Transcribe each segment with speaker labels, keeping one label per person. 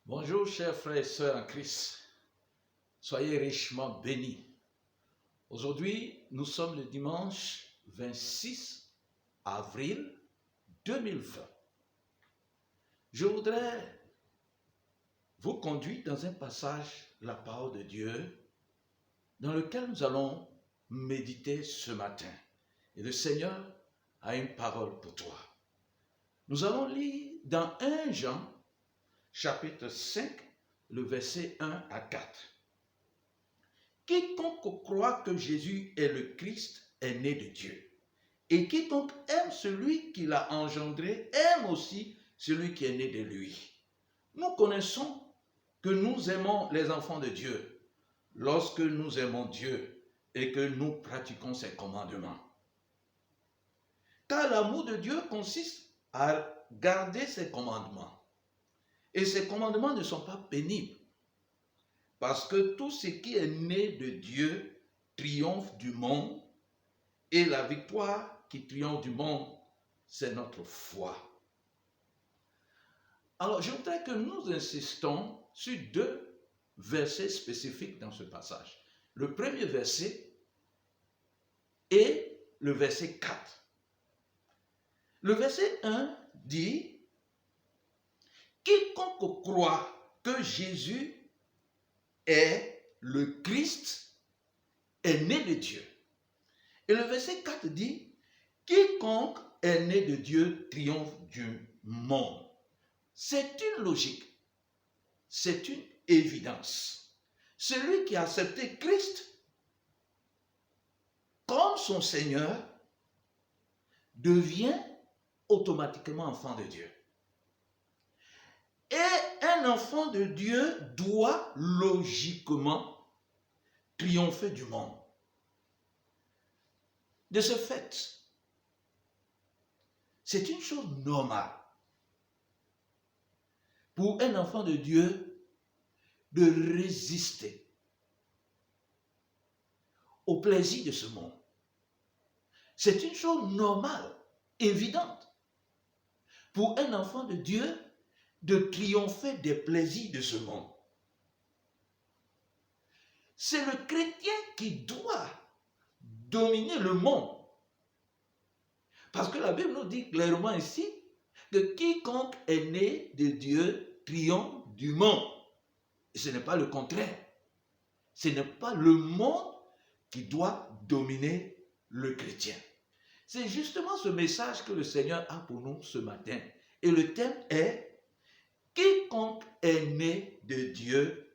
Speaker 1: Bonjour chers frères et sœurs en Christ, soyez richement bénis. Aujourd'hui, nous sommes le dimanche 26 avril 2020. Je voudrais vous conduire dans un passage, la parole de Dieu, dans lequel nous allons méditer ce matin. Et le Seigneur a une parole pour toi. Nous allons lire dans 1 Jean, chapitre 5, le verset 1 à 4. Quiconque croit que Jésus est le Christ est né de Dieu. Et quiconque aime celui qui l'a engendré aime aussi celui qui est né de lui. Nous connaissons que nous aimons les enfants de Dieu lorsque nous aimons Dieu et que nous pratiquons ses commandements. Car l'amour de Dieu consiste à garder ses commandements. Et ces commandements ne sont pas pénibles. Parce que tout ce qui est né de Dieu triomphe du monde. Et la victoire qui triomphe du monde, c'est notre foi. Alors, je voudrais que nous insistons sur deux versets spécifiques dans ce passage. Le premier verset et le verset 4. Le verset 1 dit « Quiconque croit que Jésus est le Christ est né de Dieu. » Et le verset 4 dit « Quiconque est né de Dieu triomphe du monde. » C'est une logique, c'est une évidence. Celui qui a accepté Christ comme son Seigneur devient automatiquement enfant de Dieu. Et un enfant de Dieu doit logiquement triompher du monde. De ce fait, c'est une chose normale pour un enfant de Dieu de résister au plaisir de ce monde. C'est une chose normale, évidente, pour un enfant de Dieu de triompher des plaisirs de ce monde. C'est le chrétien qui doit dominer le monde. Parce que la Bible nous dit clairement ici que quiconque est né de Dieu triomphe du monde. Et ce n'est pas le contraire. Ce n'est pas le monde qui doit dominer le chrétien. C'est justement ce message que le Seigneur a pour nous ce matin. Et le thème est « Quiconque est né de Dieu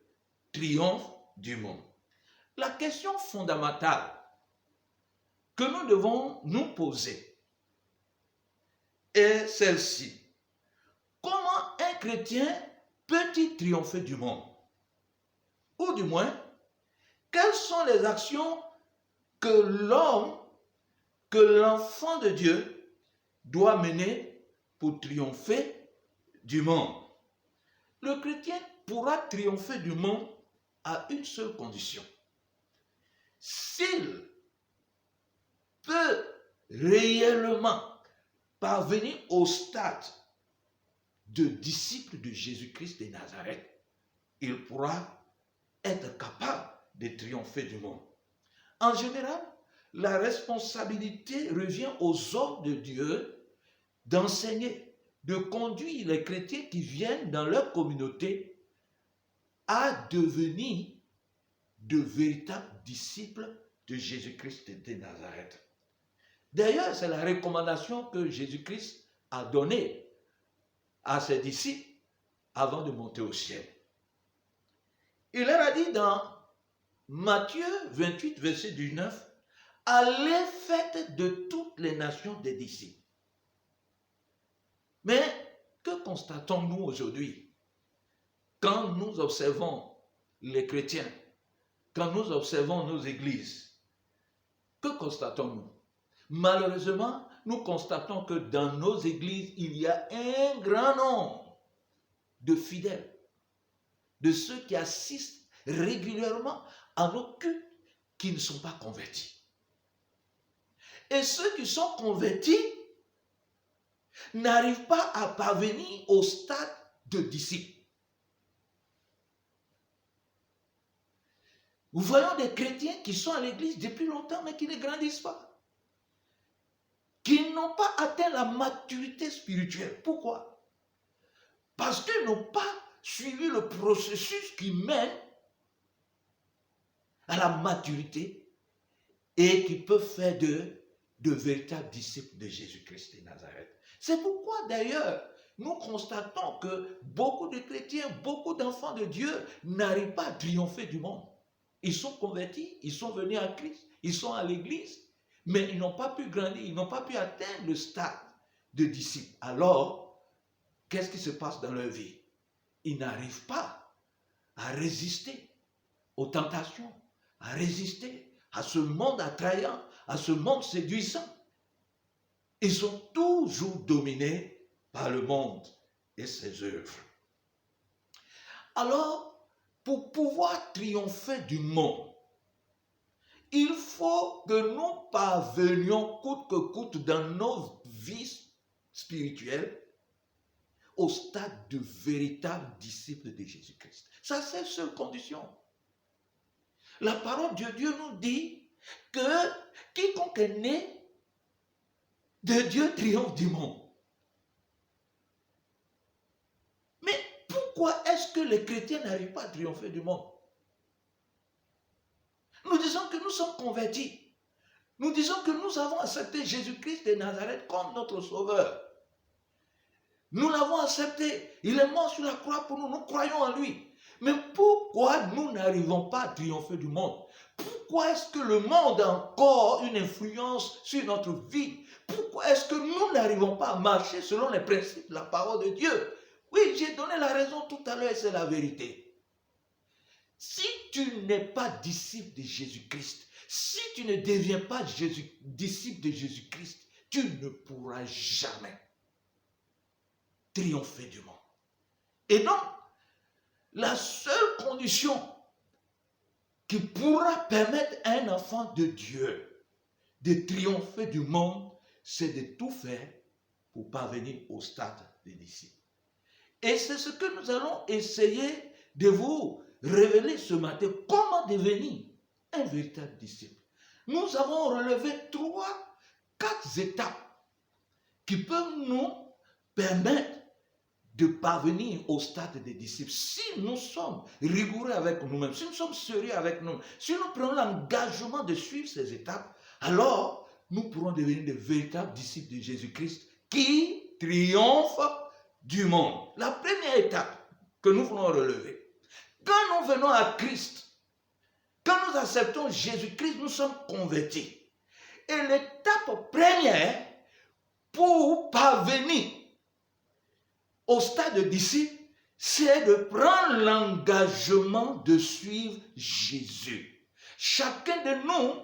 Speaker 1: triomphe du monde ». La question fondamentale que nous devons nous poser est celle-ci. Comment un chrétien peut-il triompher du monde? Ou du moins, quelles sont les actions que l'homme, que l'enfant de Dieu doit mener pour triompher du monde? Le chrétien pourra triompher du monde à une seule condition. S'il peut réellement parvenir au stade de disciple de Jésus-Christ de Nazareth, il pourra être capable de triompher du monde. En général, la responsabilité revient aux hommes de Dieu d'enseigner, de conduire les chrétiens qui viennent dans leur communauté à devenir de véritables disciples de Jésus-Christ de Nazareth. D'ailleurs, c'est la recommandation que Jésus-Christ a donnée à ses disciples avant de monter au ciel. Il leur a dit dans Matthieu 28, verset 19, « Allez, faites de toutes les nations des disciples. » Mais que constatons-nous aujourd'hui quand nous observons les chrétiens, quand nous observons nos églises? Que constatons-nous? Malheureusement, nous constatons que dans nos églises, il y a un grand nombre de fidèles, de ceux qui assistent régulièrement à nos cultes qui ne sont pas convertis. Et ceux qui sont convertis n'arrivent pas à parvenir au stade de disciples. Nous voyons des chrétiens qui sont à l'église depuis longtemps, mais qui ne grandissent pas. Qui n'ont pas atteint la maturité spirituelle. Pourquoi? Parce qu'ils n'ont pas suivi le processus qui mène à la maturité et qui peut faire de véritables disciples de Jésus-Christ de Nazareth. C'est pourquoi d'ailleurs, nous constatons que beaucoup de chrétiens, beaucoup d'enfants de Dieu n'arrivent pas à triompher du monde. Ils sont convertis, ils sont venus à Christ, ils sont à l'église, mais ils n'ont pas pu grandir, ils n'ont pas pu atteindre le stade de disciples. Alors, qu'est-ce qui se passe dans leur vie? Ils n'arrivent pas à résister aux tentations, à résister à ce monde attrayant, à ce monde séduisant. Ils sont toujours dominés par le monde et ses œuvres. Alors, pour pouvoir triompher du monde, il faut que nous parvenions coûte que coûte dans nos vies spirituelles au stade de véritables disciples de Jésus-Christ. Ça, c'est la seule condition. La parole de Dieu nous dit que quiconque est né de Dieu triomphe du monde. Mais pourquoi est-ce que les chrétiens n'arrivent pas à triompher du monde? Nous disons que nous sommes convertis. Nous disons que nous avons accepté Jésus-Christ de Nazareth comme notre sauveur. Nous l'avons accepté. Il est mort sur la croix pour nous. Nous croyons en lui. Mais pourquoi nous n'arrivons pas à triompher du monde? Pourquoi est-ce que le monde a encore une influence sur notre vie? Pourquoi est-ce que nous n'arrivons pas à marcher selon les principes de la parole de Dieu? Oui, j'ai donné la raison tout à l'heure et c'est la vérité. Si tu n'es pas disciple de Jésus-Christ, si tu ne deviens pas disciple de Jésus-Christ, tu ne pourras jamais triompher du monde. Et donc, la seule condition qui pourra permettre à un enfant de Dieu de triompher du monde, c'est de tout faire pour parvenir au stade des disciples. Et c'est ce que nous allons essayer de vous révéler ce matin. Comment devenir un véritable disciple? Nous avons relevé 4 étapes qui peuvent nous permettre de parvenir au stade des disciples. Si nous sommes rigoureux avec nous-mêmes, si nous sommes sérieux avec nous, si nous prenons l'engagement de suivre ces étapes, alors nous pourrons devenir de véritables disciples de Jésus-Christ qui triomphent du monde. La première étape que nous voulons relever, quand nous venons à Christ, quand nous acceptons Jésus-Christ, nous sommes convertis. Et l'étape première pour parvenir au stade de disciple, c'est de prendre l'engagement de suivre Jésus. Chacun de nous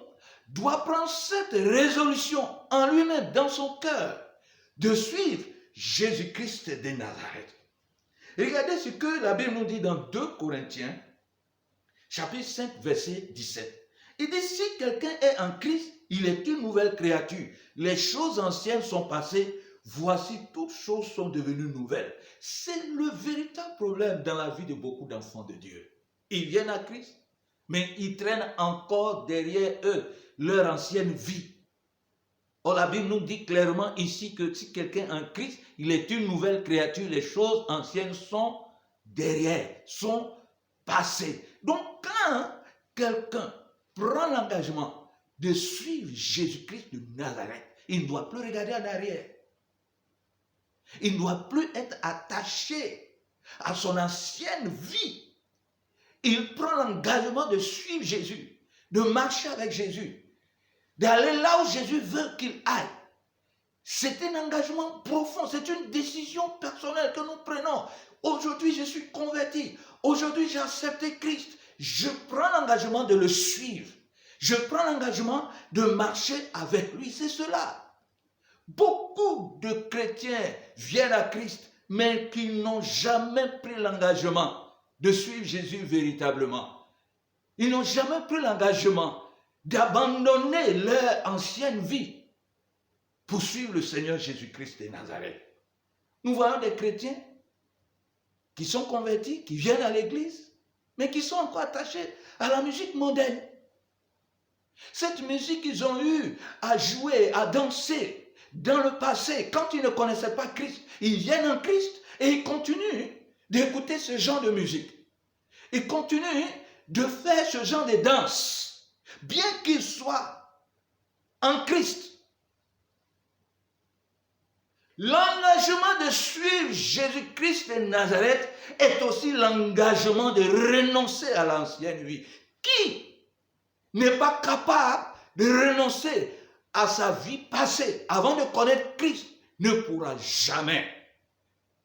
Speaker 1: doit prendre cette résolution en lui-même, dans son cœur, de suivre Jésus-Christ de Nazareth. Regardez ce que la Bible nous dit dans 2 Corinthiens, chapitre 5, verset 17. Il dit, si quelqu'un est en Christ, il est une nouvelle créature. Les choses anciennes sont passées, voici toutes choses sont devenues nouvelles. C'est le véritable problème dans la vie de beaucoup d'enfants de Dieu. Ils viennent à Christ, mais ils traînent encore derrière eux leur ancienne vie. Or, la Bible nous dit clairement ici que si quelqu'un est en Christ, il est une nouvelle créature. Les choses anciennes sont derrière, sont passées. Donc, quand quelqu'un prend l'engagement de suivre Jésus-Christ de Nazareth, il ne doit plus regarder en arrière. Il ne doit plus être attaché à son ancienne vie. Il prend l'engagement de suivre Jésus, de marcher avec Jésus, d'aller là où Jésus veut qu'il aille. C'est un engagement profond, c'est une décision personnelle que nous prenons. Aujourd'hui, je suis converti. Aujourd'hui, j'ai accepté Christ. Je prends l'engagement de le suivre. Je prends l'engagement de marcher avec lui. C'est cela. Beaucoup de chrétiens viennent à Christ, mais qui n'ont jamais pris l'engagement de suivre Jésus véritablement. Ils n'ont jamais pris l'engagement d'abandonner leur ancienne vie pour suivre le Seigneur Jésus-Christ de Nazareth. Nous voyons des chrétiens qui sont convertis, qui viennent à l'église, mais qui sont encore attachés à la musique mondaine. Cette musique qu'ils ont eu à jouer, à danser dans le passé, quand ils ne connaissaient pas Christ, ils viennent en Christ et ils continuent d'écouter ce genre de musique. Ils continuent de faire ce genre de danse, bien qu'ils soient en Christ. L'engagement de suivre Jésus-Christ de Nazareth est aussi l'engagement de renoncer à l'ancienne vie. Qui n'est pas capable de renoncer à sa vie passée avant de connaître Christ ne pourra jamais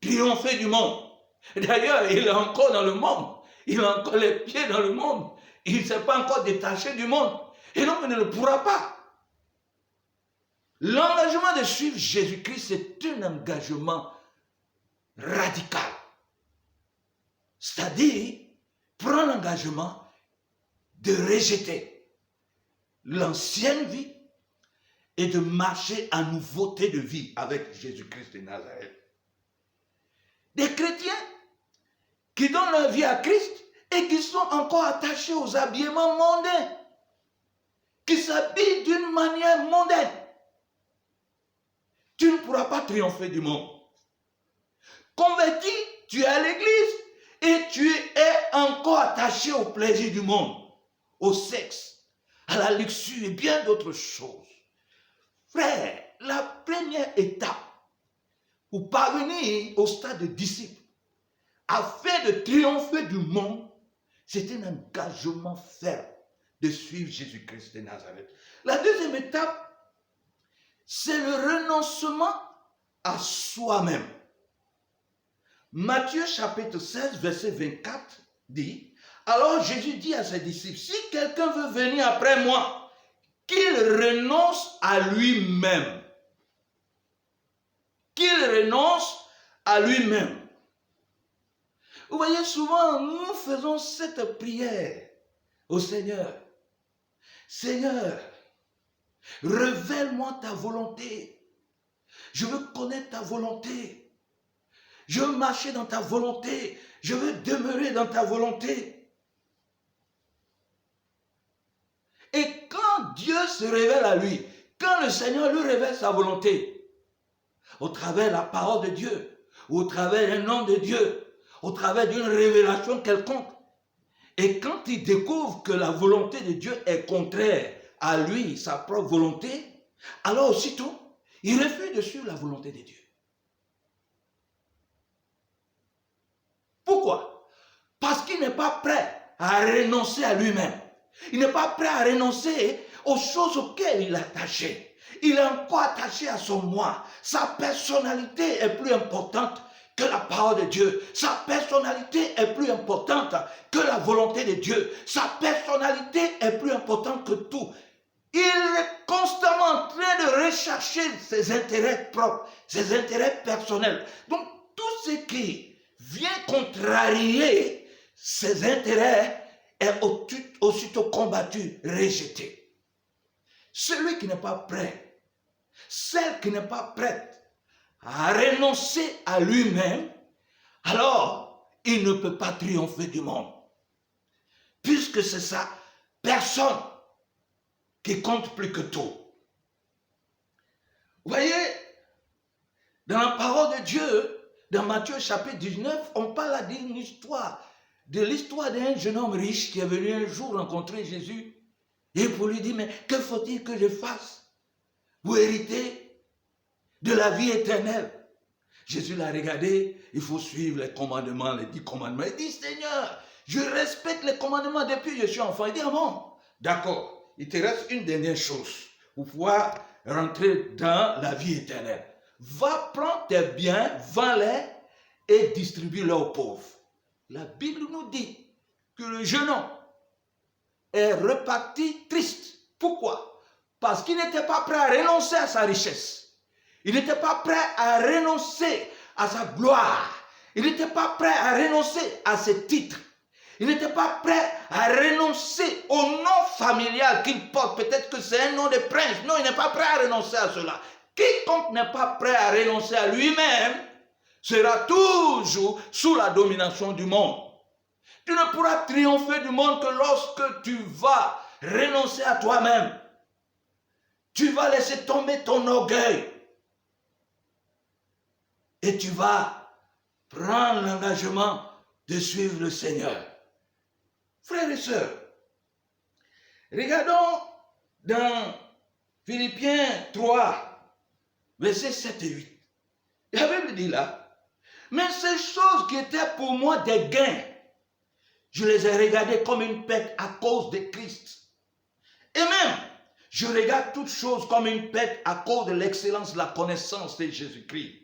Speaker 1: triompher du monde. D'ailleurs, il est encore dans le monde. Il a encore les pieds dans le monde. Il ne s'est pas encore détaché du monde. Et donc, il ne le pourra pas. L'engagement de suivre Jésus-Christ, c'est un engagement radical. C'est-à-dire, prendre l'engagement de rejeter l'ancienne vie et de marcher en nouveauté de vie avec Jésus-Christ de Nazareth. Des chrétiens qui donnent leur vie à Christ et qui sont encore attachés aux habillements mondains, qui s'habillent d'une manière mondaine. Tu ne pourras pas triompher du monde. Converti, tu es à l'église et tu es encore attaché au plaisir du monde, au sexe, à la luxure et bien d'autres choses. Frère, la première étape pour parvenir au stade de disciple, afin de triompher du monde, c'est un engagement ferme de suivre Jésus-Christ de Nazareth. La deuxième étape, c'est le renoncement à soi-même. Matthieu chapitre 16, verset 24 dit, alors Jésus dit à ses disciples, si quelqu'un veut venir après moi, qu'il renonce à lui-même. Qu'il renonce à lui-même. Vous voyez, souvent, nous faisons cette prière au Seigneur. Seigneur, révèle-moi ta volonté. Je veux connaître ta volonté. Je veux marcher dans ta volonté. Je veux demeurer dans ta volonté. Et quand Dieu se révèle à lui, quand le Seigneur lui révèle sa volonté, au travers de la parole de Dieu, ou au travers d'un nom de Dieu, au travers d'une révélation quelconque, et quand il découvre que la volonté de Dieu est contraire à lui, sa propre volonté, alors aussitôt, il refuse de suivre la volonté de Dieu. Pourquoi? Parce qu'il n'est pas prêt à renoncer à lui-même. Il n'est pas prêt à renoncer aux choses auxquelles il est attaché. Il est encore attaché à son moi. Sa personnalité est plus importante que la parole de Dieu. Sa personnalité est plus importante que la volonté de Dieu. Sa personnalité est plus importante que tout. Il est constamment en train de rechercher ses intérêts propres, ses intérêts personnels. Donc, tout ce qui vient contrarier ses intérêts est aussitôt combattu, rejeté. Celui qui n'est pas prêt, celle qui n'est pas prête à renoncer à lui-même, alors il ne peut pas triompher du monde. Puisque c'est sa personne qui compte plus que tout. Vous voyez, dans la parole de Dieu, dans Matthieu chapitre 19, on parle d'une histoire, de l'histoire d'un jeune homme riche qui est venu un jour rencontrer Jésus et pour lui dire, mais que faut-il que je fasse pour hériter de la vie éternelle? Jésus l'a regardé, il faut suivre les commandements, les 10 commandements. Il dit, Seigneur, je respecte les commandements depuis que je suis enfant. Il dit, ah bon, d'accord, il te reste une dernière chose pour pouvoir rentrer dans la vie éternelle. Va prendre tes biens, vends-les et distribue-les aux pauvres. La Bible nous dit que le jeune homme est reparti triste. Pourquoi? Parce qu'il n'était pas prêt à renoncer à sa richesse. Il n'était pas prêt à renoncer à sa gloire. Il n'était pas prêt à renoncer à ses titres. Il n'était pas prêt à renoncer au nom familial qu'il porte. Peut-être que c'est un nom de prince. Non, il n'est pas prêt à renoncer à cela. Quiconque n'est pas prêt à renoncer à lui-même sera toujours sous la domination du monde. Tu ne pourras triompher du monde que lorsque tu vas renoncer à toi-même. Tu vas laisser tomber ton orgueil. Et tu vas prendre l'engagement de suivre le Seigneur. Frères et sœurs, regardons dans Philippiens 3, versets 7 et 8. La Bible dit là, mais ces choses qui étaient pour moi des gains, je les ai regardées comme une perte à cause de Christ. Et même, je regarde toutes choses comme une perte à cause de l'excellence de la connaissance de Jésus-Christ,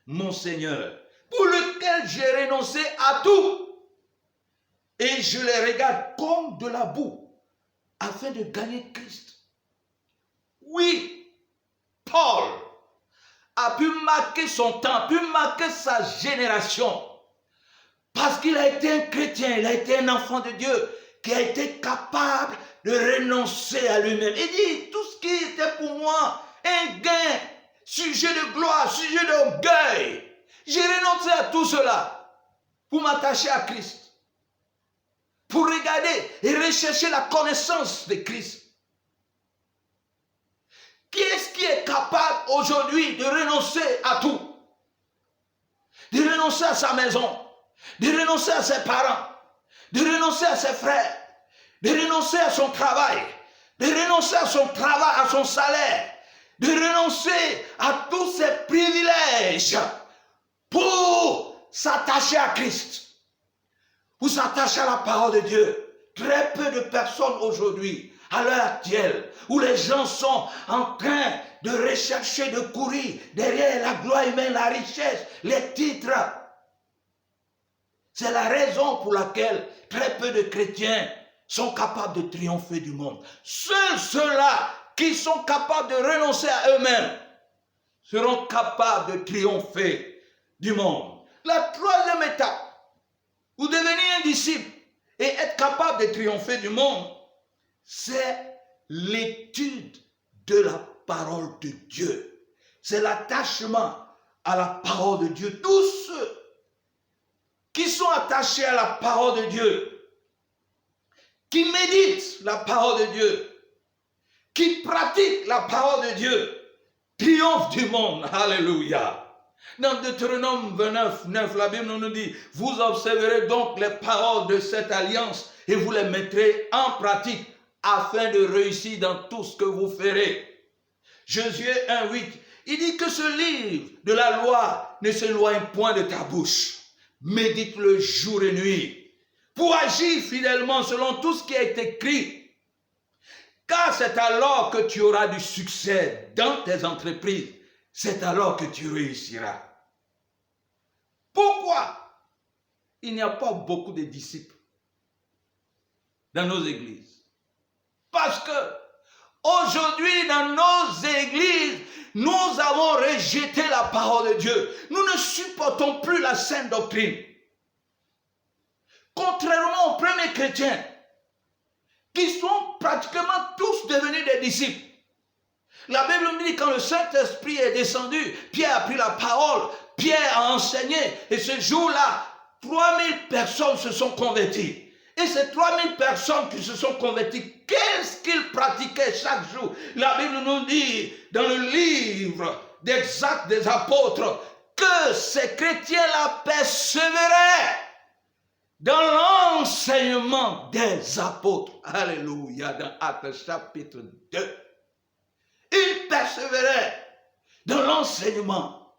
Speaker 1: mon Seigneur, pour lequel j'ai renoncé à tout. Et je les regarde comme de la boue, afin de gagner Christ. Oui, Paul a pu marquer son temps, a pu marquer sa génération, parce qu'il a été un chrétien, il a été un enfant de Dieu, qui a été capable de renoncer à lui-même. Il dit, tout ce qui était pour moi un gain, sujet de gloire, sujet d'orgueil, j'ai renoncé à tout cela pour m'attacher à Christ, pour regarder et rechercher la connaissance de Christ. Qui est-ce qui est capable aujourd'hui de renoncer à tout? De renoncer à sa maison, de renoncer à ses parents, de renoncer à ses frères, de renoncer à son travail, de renoncer à son travail, à son salaire, de renoncer à tous ses privilèges pour s'attacher à Christ, pour s'attacher à la parole de Dieu. Très peu de personnes aujourd'hui, à l'heure actuelle, où les gens sont en train de rechercher, de courir derrière la gloire humaine, la richesse, les titres. C'est la raison pour laquelle très peu de chrétiens sont capables de triompher du monde. Seuls ceux-là qui sont capables de renoncer à eux-mêmes seront capables de triompher du monde. La troisième étape, pour devenir un disciple et être capable de triompher du monde, c'est l'étude de la parole de Dieu. C'est l'attachement à la parole de Dieu. Tous ceux qui sont attachés à la parole de Dieu, qui méditent la parole de Dieu, qui pratiquent la parole de Dieu, triomphent du monde. Alléluia. Dans Deutéronome 29, 9, la Bible nous dit, vous observerez donc les paroles de cette alliance et vous les mettrez en pratique afin de réussir dans tout ce que vous ferez. Josué 1, 8, il dit que ce livre de la loi ne s'éloigne point de ta bouche. Médite-le jour et nuit pour agir fidèlement selon tout ce qui a été écrit. Car c'est alors que tu auras du succès dans tes entreprises. C'est alors que tu réussiras. Pourquoi il n'y a pas beaucoup de disciples dans nos églises? Parce que aujourd'hui dans nos églises, nous avons rejeté la parole de Dieu. Nous ne supportons plus la sainte doctrine. Contrairement aux premiers chrétiens, qui sont pratiquement tous devenus des disciples. La Bible nous dit quand le Saint-Esprit est descendu, Pierre a pris la parole, Pierre a enseigné, et ce jour-là, 3000 personnes se sont converties. Et ces 3000 personnes qui se sont converties, qu'est-ce qu'ils pratiquaient chaque jour? La Bible nous dit dans le livre des Actes des Apôtres que ces chrétiens-là persévéraient dans l'enseignement des apôtres. Alléluia, dans Actes chapitre 2. Ils persévéraient dans l'enseignement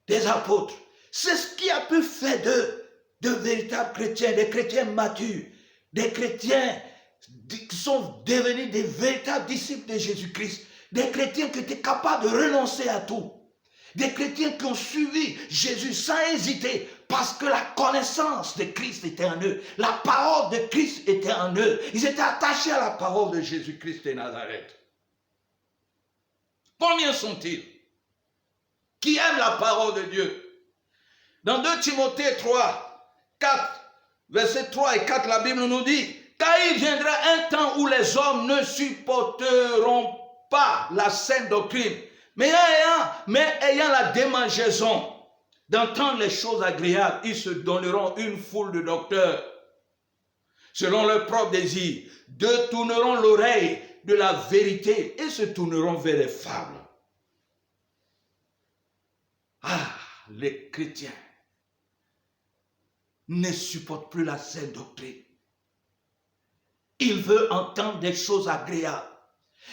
Speaker 1: des apôtres. C'est ce qui a pu faire d'eux de véritables chrétiens, des chrétiens matures, des chrétiens qui sont devenus des véritables disciples de Jésus-Christ, des chrétiens qui étaient capables de renoncer à tout, des chrétiens qui ont suivi Jésus sans hésiter parce que la connaissance de Christ était en eux, la parole de Christ était en eux, ils étaient attachés à la parole de Jésus-Christ de Nazareth. Combien sont-ils qui aiment la parole de Dieu? Dans 2 Timothée 3, 4, versets 3 et 4, la Bible nous dit, car il viendra un temps où les hommes ne supporteront pas la sainte doctrine, mais ayant la démangeaison d'entendre les choses agréables, ils se donneront une foule de docteurs selon leur propre désir, détourneront l'oreille de la vérité et se tourneront vers les fables. Ah, les chrétiens ne supportent plus la saine doctrine. Ils veulent entendre des choses agréables.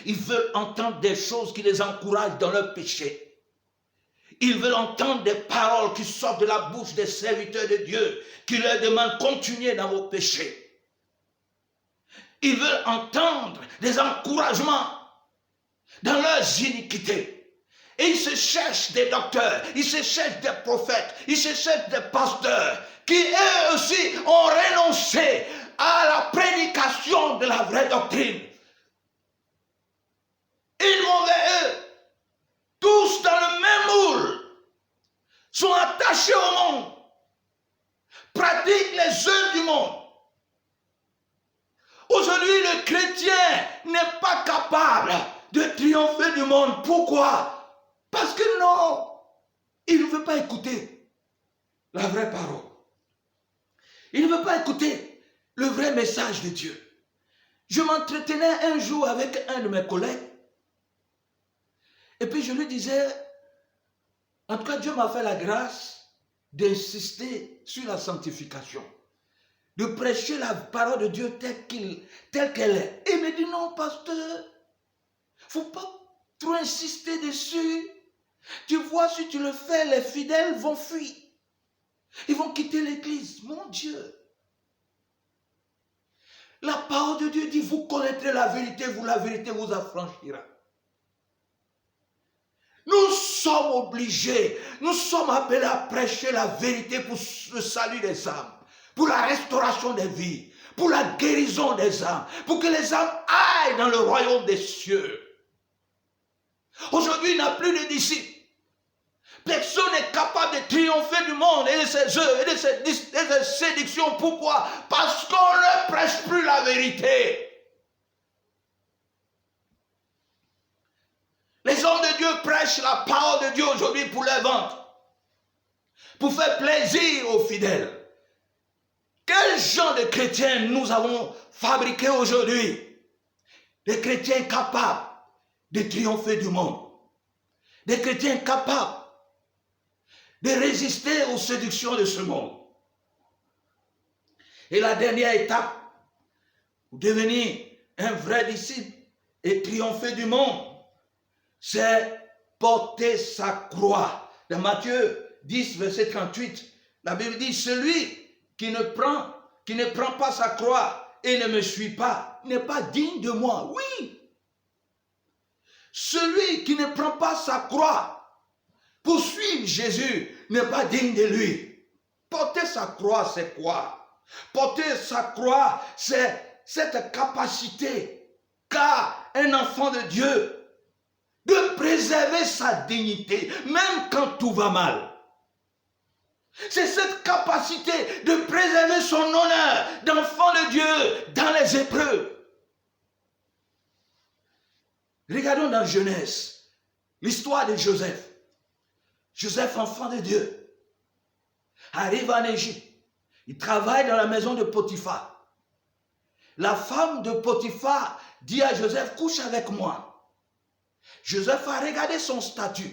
Speaker 1: Ils veulent entendre des choses qui les encouragent dans leur péché. Ils veulent entendre des paroles qui sortent de la bouche des serviteurs de Dieu, qui leur demandent « continuez dans vos péchés ». Ils veulent entendre des encouragements dans leurs iniquités. Et ils se cherchent des docteurs, ils se cherchent des prophètes, ils se cherchent des pasteurs qui eux aussi ont renoncé à la prédication de la vraie doctrine. Ils vont vers eux, tous dans le même moule, sont attachés au monde, pratiquent les œuvres du monde. Aujourd'hui, le chrétien n'est pas capable de triompher du monde. Pourquoi? Parce que non, il ne veut pas écouter la vraie parole. Il ne veut pas écouter le vrai message de Dieu. Je m'entretenais un jour avec un de mes collègues et puis je lui disais, en tout cas Dieu m'a fait la grâce d'insister sur la sanctification, de prêcher la parole de Dieu telle qu'elle est. Et il me dit, non pasteur, il ne faut pas trop insister dessus. Tu vois, si tu le fais, les fidèles vont fuir. Ils vont quitter l'église. Mon Dieu. La parole de Dieu dit, vous connaîtrez la vérité vous affranchira. Nous sommes obligés, nous sommes appelés à prêcher la vérité pour le salut des âmes, pour la restauration des vies, pour la guérison des âmes, pour que les âmes aillent dans le royaume des cieux. Aujourd'hui, il n'y a plus de disciples. Personne n'est capable de triompher du monde et de ses œuvres et de ses séductions. Pourquoi? Parce qu'on ne prêche plus la vérité. Les hommes de Dieu prêchent la parole de Dieu aujourd'hui pour les vendre, pour faire plaisir aux fidèles. Quel genre de chrétiens nous avons fabriqués aujourd'hui? Des chrétiens capables de triompher du monde. Des chrétiens capables de résister aux séductions de ce monde. Et la dernière étape pour devenir un vrai disciple et triompher du monde, c'est porter sa croix. Dans Matthieu 10, verset 38, la Bible dit, celui qui ne prend pas sa croix et ne me suit pas, n'est pas digne de moi. Oui. Celui qui ne prend pas sa croix pour suivre Jésus n'est pas digne de lui. Porter sa croix, c'est quoi? Porter sa croix, c'est cette capacité qu'a un enfant de Dieu de préserver sa dignité, même quand tout va mal. C'est cette capacité de préserver son honneur d'enfant de Dieu dans les épreuves. Regardons dans Genèse, l'histoire de Joseph. Joseph, enfant de Dieu, arrive en Égypte. Il travaille dans la maison de Potiphar. La femme de Potiphar dit à Joseph, couche avec moi. Joseph a regardé son statut.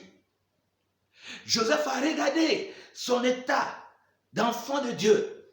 Speaker 1: Joseph a regardé son état d'enfant de Dieu.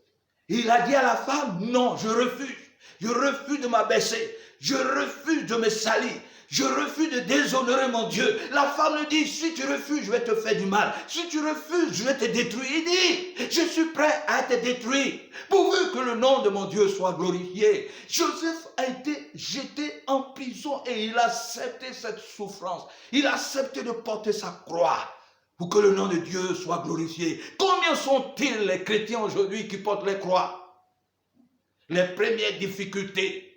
Speaker 1: Il a dit à la femme, non, je refuse. Je refuse de m'abaisser. Je refuse de me salir. Je refuse de déshonorer mon Dieu. La femme lui dit, si tu refuses, je vais te faire du mal. Si tu refuses, je vais te détruire. Il dit, je suis prêt à te détruire, pourvu que le nom de mon Dieu soit glorifié. Joseph a été jeté en prison et il a accepté cette souffrance. Il a accepté de porter sa croix pour que le nom de Dieu soit glorifié. Combien sont-ils les chrétiens aujourd'hui qui portent les croix? Les premières difficultés,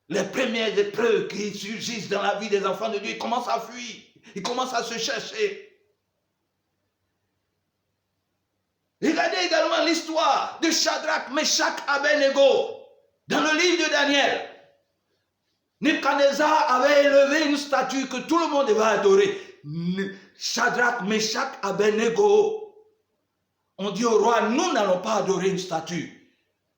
Speaker 1: les premières épreuves qui surgissent dans la vie des enfants de Dieu, ils commencent à fuir, ils commencent à se chercher. Regardez également l'histoire de Shadrach, Meshach, Abednego. Dans le livre de Daniel, Nebuchadnezzar avait élevé une statue que tout le monde devait adorer. Shadrach, Meshach, Abednego. On dit au roi, nous n'allons pas adorer une statue.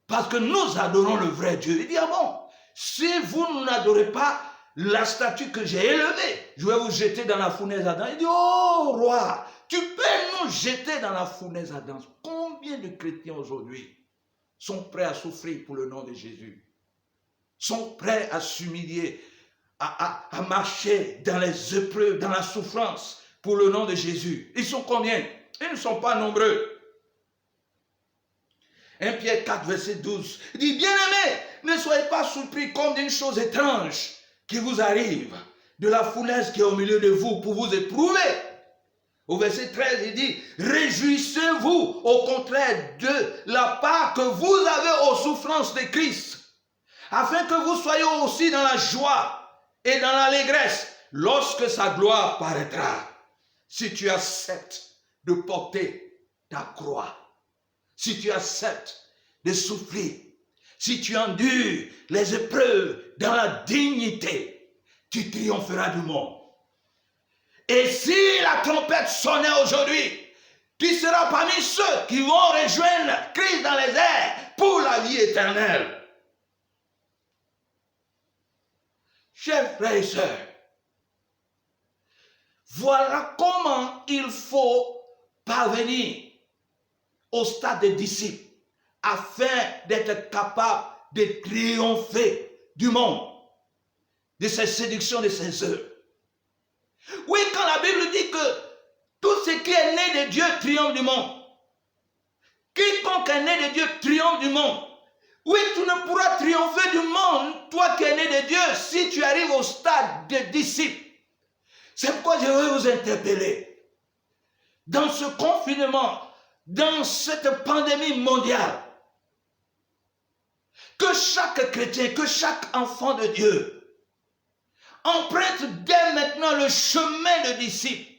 Speaker 1: Parce que nous adorons le vrai Dieu. Il dit, ah bon, si vous n'adorez pas la statue que j'ai élevée, je vais vous jeter dans la fournaise ardente. Il dit, oh roi, tu peux nous jeter dans la fournaise ardente. Combien de chrétiens aujourd'hui sont prêts à souffrir pour le nom de Jésus? Sont prêts à s'humilier, à marcher dans les épreuves, dans la souffrance pour le nom de Jésus. Ils sont combien? Ils ne sont pas nombreux. 1 Pierre 4, verset 12. Il dit, bien-aimés, ne soyez pas surpris comme d'une chose étrange qui vous arrive, de la fournaise qui est au milieu de vous pour vous éprouver. Au verset 13, il dit, réjouissez-vous au contraire de la part que vous avez aux souffrances de Christ, afin que vous soyez aussi dans la joie et dans l'allégresse lorsque sa gloire paraîtra. Si tu acceptes de porter ta croix, si tu acceptes de souffrir, si tu endures les épreuves dans la dignité, tu triompheras du monde. Et si la trompette sonnait aujourd'hui, tu seras parmi ceux qui vont rejoindre Christ dans les airs pour la vie éternelle. Chers frères et sœurs, voilà comment il faut parvenir au stade des disciples afin d'être capable de triompher du monde, de ses séductions, de ses œuvres. Oui, quand la Bible dit que tout ce qui est né de Dieu triomphe du monde. Quiconque est né de Dieu triomphe du monde. Oui, tu ne pourras triompher du monde, toi qui es né de Dieu, si tu arrives au stade de disciple. C'est pourquoi je veux vous interpeller. Dans ce confinement, dans cette pandémie mondiale, que chaque chrétien, que chaque enfant de Dieu emprunte dès maintenant le chemin de disciple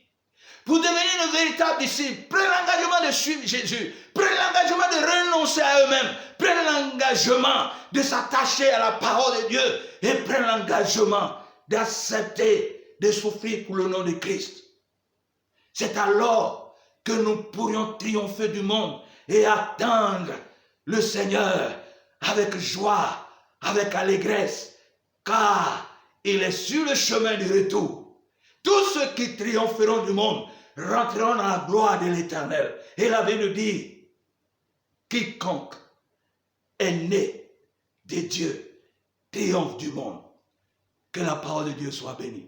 Speaker 1: pour devenir un véritable disciple. Prends l'engagement de suivre Jésus. Prends l'engagement de renoncer à eux-mêmes. Prends l'engagement de s'attacher à la parole de Dieu. Et prends l'engagement d'accepter de souffrir pour le nom de Christ. C'est alors que nous pourrions triompher du monde et attendre le Seigneur avec joie, avec allégresse, car il est sur le chemin du retour. Tous ceux qui triompheront du monde rentreront dans la gloire de l'Éternel. Et la Bible dit, quiconque est né de Dieu triomphe du monde. Que la parole de Dieu soit bénie.